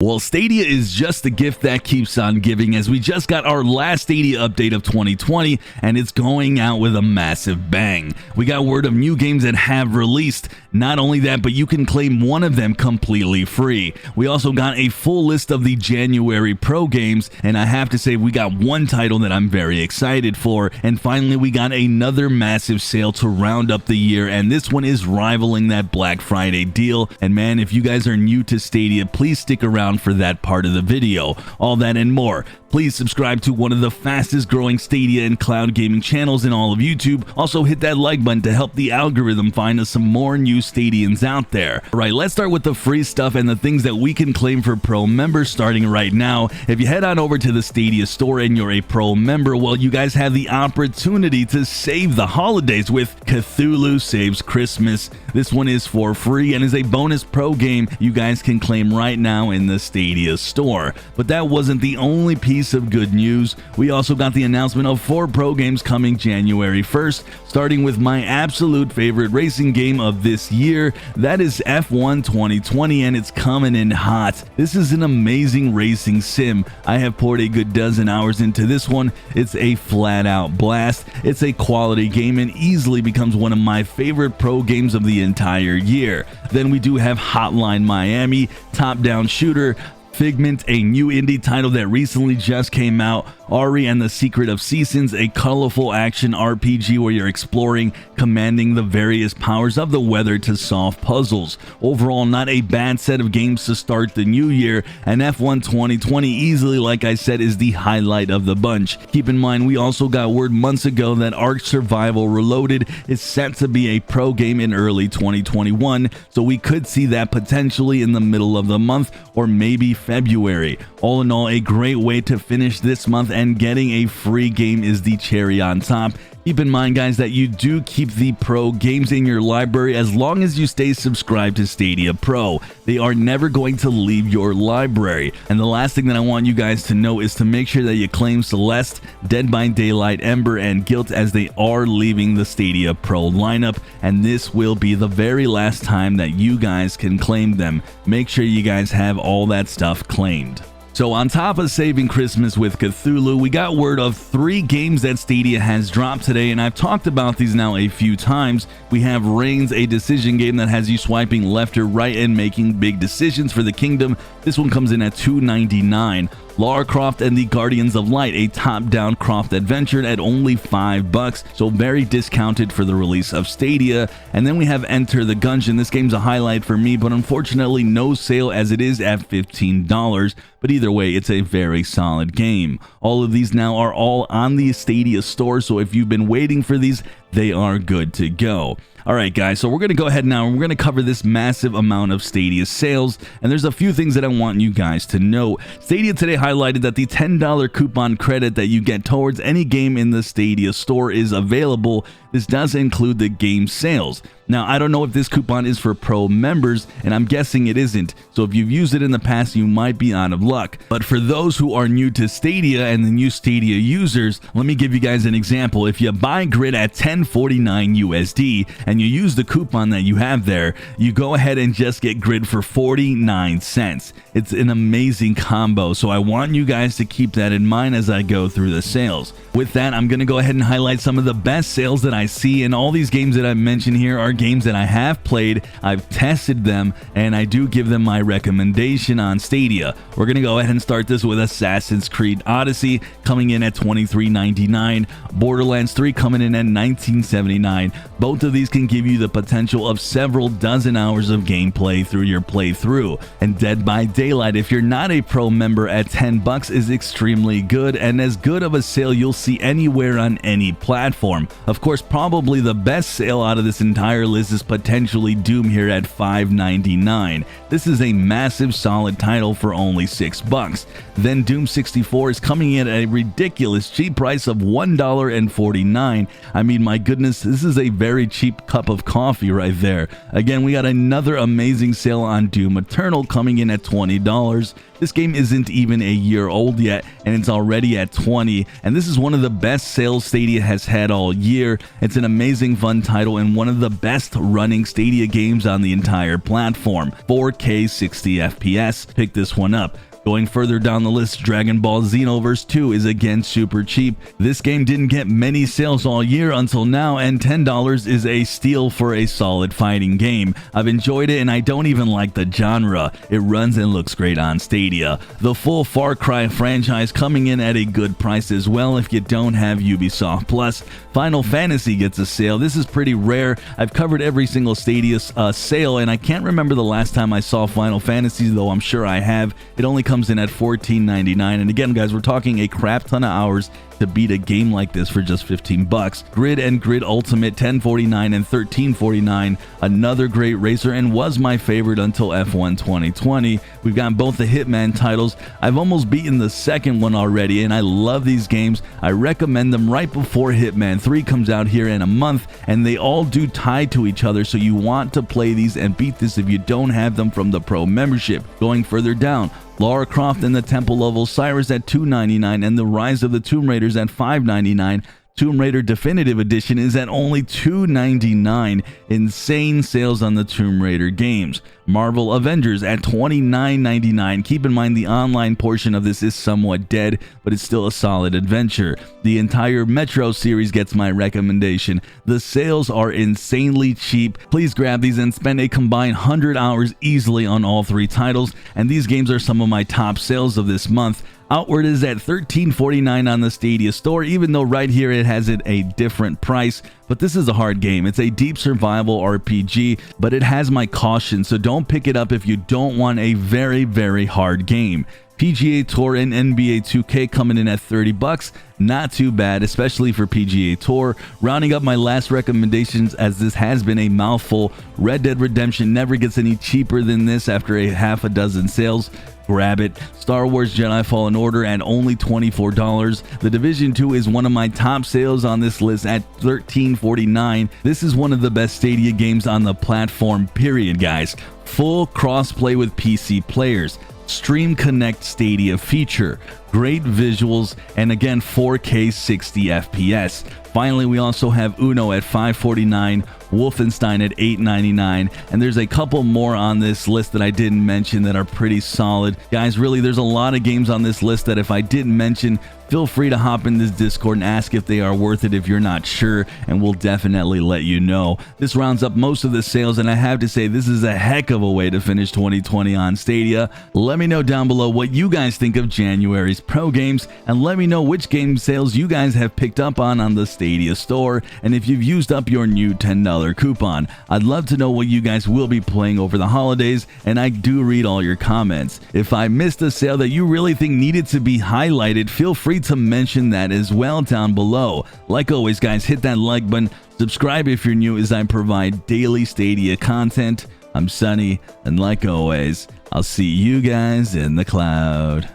Well, Stadia is just the gift that keeps on giving, as we just got our last Stadia update of 2020, and it's going out with a massive bang. We got word of new games that have released. Not only that, but you can claim one of them completely free. We also got a full list of the January Pro games, and I have to say we got one title that I'm very excited for. And finally, we got another massive sale to round up the year, and this one is rivaling that Black Friday deal. And man, if you guys are new to Stadia, please stick around for that part of the video. All that and more. Please subscribe to one of the fastest growing Stadia and cloud gaming channels in all of YouTube. Also hit that like button to help the algorithm find us some more new Stadians out there. Alright, let's start with the free stuff and the things that we can claim for Pro members starting right now. If you head on over to the Stadia store and you're a Pro member, well, you guys have the opportunity to save the holidays with Cthulhu Saves Christmas. This one is for free and is a bonus Pro game you guys can claim right now in the Stadia store. But that wasn't the only piece of good news. We also got the announcement of 4 Pro games coming January 1st, starting with my absolute favorite racing game of this year. That is F1 2020, and it's coming in hot. This is an amazing racing sim. I have poured a good dozen hours into this one. It's a flat out blast. It's a quality game and easily becomes one of my favorite Pro games of the entire year. Then we do have Hotline Miami, top-down shooter, Figment, a new indie title that recently just came out, Ari and the Secret of Seasons, a colorful action RPG where you're exploring, commanding the various powers of the weather to solve puzzles. Overall, not a bad set of games to start the new year, and F1 2020 easily, like I said, is the highlight of the bunch. Keep in mind, we also got word months ago that Ark Survival Reloaded is set to be a Pro game in early 2021, so we could see that potentially in the middle of the month or maybe February. All in all, a great way to finish this month, and getting a free game is the cherry on top. Keep in mind, guys, that you do keep the Pro games in your library as long as you stay subscribed to Stadia Pro. They are never going to leave your library. And the last thing that I want you guys to know is to make sure that you claim Celeste, Dead by Daylight, Ember, and Guilt, as they are leaving the Stadia Pro lineup, and this will be the very last time that you guys can claim them. Make sure you guys have all that stuff claimed. So on top of saving Christmas with Cthulhu, we got word of 3 games that Stadia has dropped today, and I've talked about these now a few times. We have Reigns, a decision game that has you swiping left or right and making big decisions for the kingdom. This one comes in at $2.99. Lara Croft and the Guardians of Light, a top-down Croft adventure at only $5, so very discounted for the release of Stadia. And then we have Enter the Gungeon. This game's a highlight for me, but unfortunately no sale as it is at $15. But either way, it's a very solid game. All of these now are all on the Stadia store, so if you've been waiting for these, they are good to go. Alright guys, so we're going to go ahead now and we're going to cover this massive amount of Stadia sales, and there's a few things that I want you guys to know. Stadia today highlighted that the $10 coupon credit that you get towards any game in the Stadia store is available. This does include the game sales. Now, I don't know if this coupon is for Pro members, and I'm guessing it isn't, so if you've used it in the past, you might be out of luck. But for those who are new to Stadia and the new Stadia users, let me give you guys an example. If you buy Grid at $10.49 USD and you use the coupon that you have there, you go ahead and just get Grid for 49 cents. It's an amazing combo, so I want you guys to keep that in mind as I go through the sales. With that, I'm going to go ahead and highlight some of the best sales that I see, and all these games that I've mentioned here are games that I have played, I've tested them, and I do give them my recommendation on Stadia. We're going to go ahead and start this with Assassin's Creed Odyssey coming in at $23.99, Borderlands 3 coming in at $19.79. Both of these can give you the potential of several dozen hours of gameplay through your playthrough. And Dead by Daylight, if you're not a Pro member, at $10 is extremely good, and as good of a sale you'll see anywhere on any platform. Of course, probably the best sale out of this entire list is potentially Doom here at $5.99. This is a massive solid title for only $6. Then Doom 64 is coming in at a ridiculous cheap price of $1.49. I mean, my my goodness, this is a very cheap cup of coffee right there. Again, we got another amazing sale on Doom Eternal coming in at $20. This game isn't even a year old yet, and it's already at $20, and this is one of the best sales Stadia has had all year. It's an amazing fun title and one of the best running Stadia games on the entire platform. 4K 60 FPS. Pick this one up. Going further down the list, Dragon Ball Xenoverse 2 is again super cheap. This game didn't get many sales all year until now, and $10 is a steal for a solid fighting game. I've enjoyed it, and I don't even like the genre. It runs and looks great on Stadia. The full Far Cry franchise coming in at a good price as well if you don't have Ubisoft Plus. Final Fantasy gets a sale. This is pretty rare. I've covered every single Stadia sale, and I can't remember the last time I saw Final Fantasy, though I'm sure I have. It only comes in at $14.99, and again guys, we're talking a crap ton of hours to beat a game like this for just $15. Grid and Grid Ultimate $10.49 and $13.49, another great racer and was my favorite until F1 2020. We've got both the Hitman titles. I've almost beaten the second one already, and I love these games. I recommend them right before Hitman 3 comes out here in a month, and they all do tie to each other, so you want to play these and beat this if you don't have them from the Pro membership. Going further down, Lara Croft and the Temple of Osiris at $2.99 and the Rise of the Tomb Raiders at $5.99. Tomb Raider Definitive Edition is at only $2.99. Insane sales on the Tomb Raider games. Marvel Avengers at $29.99. Keep in mind the online portion of this is somewhat dead, but it's still a solid adventure. The entire Metro series gets my recommendation. The sales are insanely cheap. Please grab these and spend a combined 100 hours easily on all three titles, and these games are some of my top sales of this month. Outward is at $13.49 on the Stadia store, even though right here it has it a different price. But this is a hard game. It's a deep survival RPG, but it has my caution, so don't pick it up if you don't want a very, very hard game. PGA Tour and NBA 2K coming in at $30. Not too bad, especially for PGA Tour. Rounding up my last recommendations, as this has been a mouthful, Red Dead Redemption never gets any cheaper than this after a half a dozen sales. Grab it. Star Wars Jedi Fallen Order at only $24. The Division 2 is one of my top sales on this list at $13.49. This is one of the best Stadia games on the platform, period, guys. Full crossplay with PC players. Stream Connect Stadia feature, great visuals, and again 4K 60 FPS. Finally, we also have Uno at $5.49, Wolfenstein at $8.99, and there's a couple more on this list that I didn't mention that are pretty solid. Guys, really, there's a lot of games on this list that if I didn't mention, feel free to hop in this Discord and ask if they are worth it if you're not sure, and we'll definitely let you know. This rounds up most of the sales, and I have to say this is a heck of a way to finish 2020 on Stadia. Let me know down below what you guys think of January's Pro games, and let me know which game sales you guys have picked up on the Stadia store, and if you've used up your new $10 coupon. I'd love to know what you guys will be playing over the holidays, and I do read all your comments. If I missed a sale that you really think needed to be highlighted, feel free to mention that as well down below. Like always, guys, hit that like button, subscribe if you're new, as I provide daily Stadia content. I'm Sunny, and like always, I'll see you guys in the cloud.